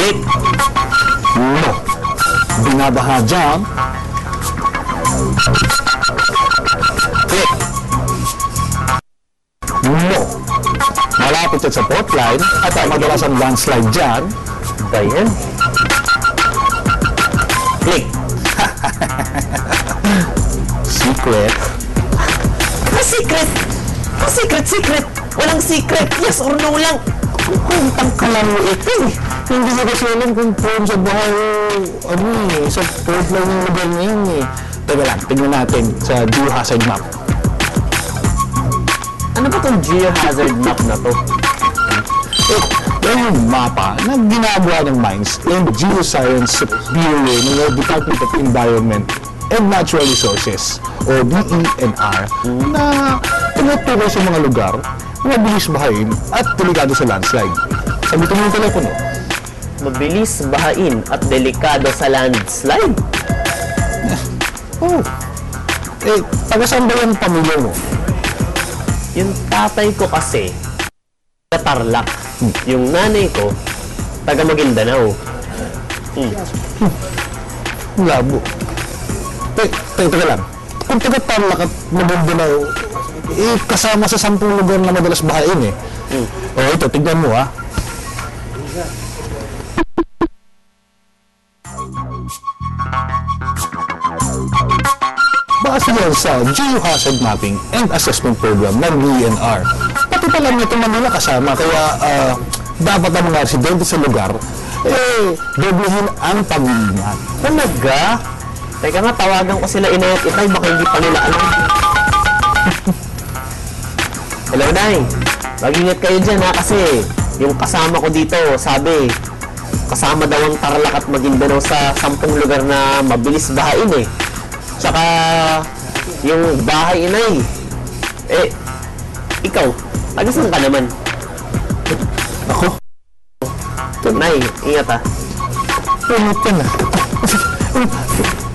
Click. No. Binabaha dyan. Click. No. Malapit yan sa fault line at madalas ang landslide dyan. Ba yan? Click. Secret. Secret! Secret! Walang secret! Yes or no lang! Kuntang ka lang mo ito eh. Hindi ko kasi alam kung prone sa bahay sa fault line yung lugar na yun eh. Teka lang, tignan natin sa geohazard map. Ano ba itong geohazard map na to? Yan yung mapa na ginagawa ng Mines and Geoscience Bureau ng Department of Environment and Natural Resources o DENR na tumutukoy sa mga lugar na mabilis bahain at delikado sa landslide. Sabitin mo yung telepono. Mabilis bahain at delikado sa landslide? Oh. Taga-saan ba yung pamilya mo? Yung tatay ko kasi, taga Tarlac. Yung nanay ko, taga Maguindanao. Labo. Teka lang. Kung taga-Tarlac at Maguindanao, kasama sa 10 lugar na madalas bahain eh. Ito, tignan mo ha. Base yan sa Geohazard Mapping and Assessment Program ng DENR. Pati pala nito Manila kasama, kaya dapat ang mga residente sa lugar doblehin ang pag-iingat. Talaga? Teka nga, tawagan ko sila inay at itay, baka hindi pa nila alam. Hello, Nay. Mag-ingat kayo dyan ha, kasi yung kasama ko dito, sabi, kasama daw ang Tarlac at Maguindanao sa 10 lugar na mabilis bahain eh. Tsaka, yung bahay inay. Ikaw, taga-saan ka naman? Ako? Nay, ingat ha. Ingat ka na.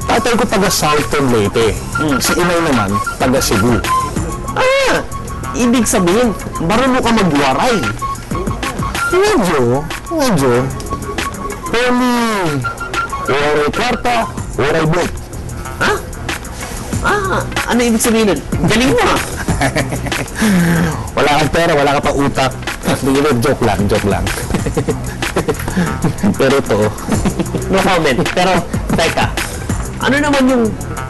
Tatay ko taga Southern Leyte. Si inay naman, taga Cebu. Ibig sabihin, marunong ka magwaray. Medyo. Waray kwarta, waray break. Ano ibig sabihin nun? Galing mo ha. Wala kang pera, wala ka pa utak. Joke lang. Pero ito, No comment. Pero, teka, ano naman yung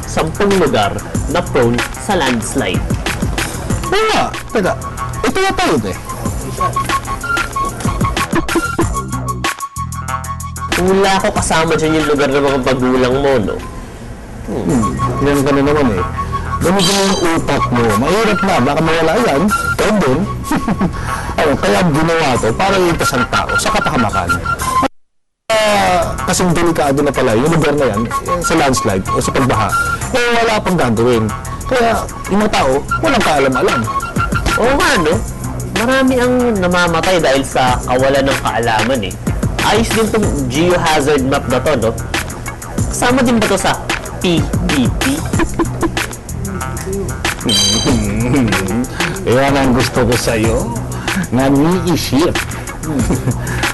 10 lugar na prone sa landslide? teka, ito na tayo eh. Wala ako kasama dyan yung lugar ng mga magulang mo, no? Yan ka na naman eh. Gamitin mo yung utak mo. Mahirap na, baka mawala yan. Pero dun. Kaya ginawa to para iligtas ang tao sa katahamakan. Kasing delikado na pala yung lugar na yan sa landslide o sa pagbaha. Wala pang gagawin. Kaya yung mga tao, walang kaalam-alam. Oo nga, no? Marami ang namamatay dahil sa kawalan ng kaalaman eh. Ayos din itong geohazard map na to, no? Kasama din ba to sa PDP? Yan ang gusto ko sa'yo. Nani-isip.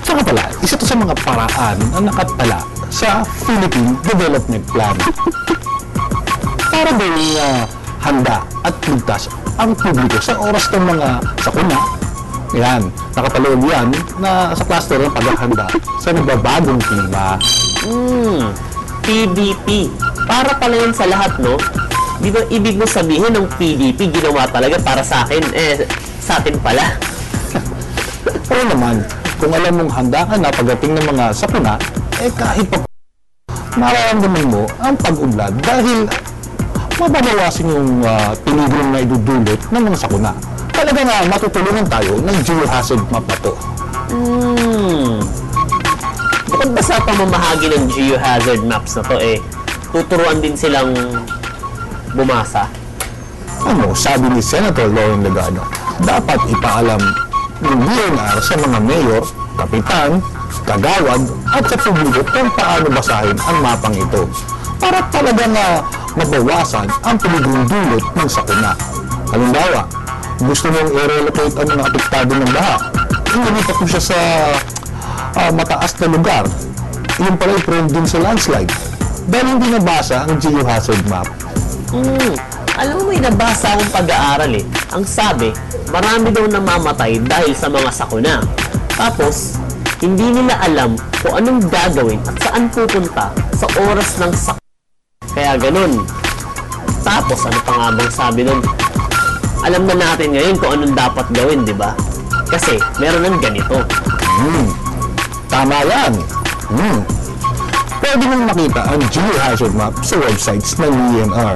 Saka pala, isa to sa mga paraan na nakatala sa Philippine Development Plan. Para daw handa at ligtas ang publiko sa oras ng mga sakuna. Yan, nakapaloob yan na sa cluster ng paghahanda sa nagbabagong klima. PDP. Para pala yan sa lahat, no? Di ba ibig mo sabihin ng PDP ginawa talaga para sa akin? Sa atin pala. Oo naman, kung alam mong handa ka na pagdating ng mga sakuna, kahit pa mararamdaman mo ang pag-unlad dahil mababawasin yung peligro na idudulot ng mga sakuna. Talaga nga matutulungan tayo ng geohazard map na to. Bukod ba sa pamamahagi ng geohazard maps na to, tuturuan din silang bumasa? Sabi ni Senator Lauren Legado, dapat ipaalam ng DENR sa mga mayor, kapitan, kagawad at sa publiko kung paano basahin ang mapang ito para talaga na mabawasan ang peligong dulot ng sakuna. Halimbawa, gusto mong i-relocate ang mga apektado ng baha. Ilipat mo siya sa mataas na lugar, yun pala prone din sa landslide. Dahil hindi nabasa ang geohazard map. Alam mo, may nabasa akong pag-aaral eh. Ang sabi, marami daw namamatay dahil sa mga sakuna. Tapos, hindi nila alam kung anong gagawin at saan pupunta sa oras ng sakuna. Kaya ganun. Tapos, ano pa nga bang sabi nun? Alam na natin ngayon kung anong dapat gawin, di ba? Kasi, meron ng ganito. Tama yan. Pwede mong makita ang geohazard map sa websites ng DNR.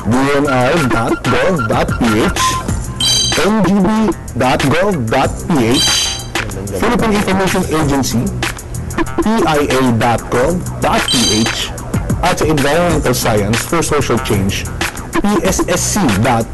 dnr.gov.ph, ngb.gov.ph, Philippine Information Agency, pia.gov.ph, at sa Environmental Science for Social Change, pssc.org.ph.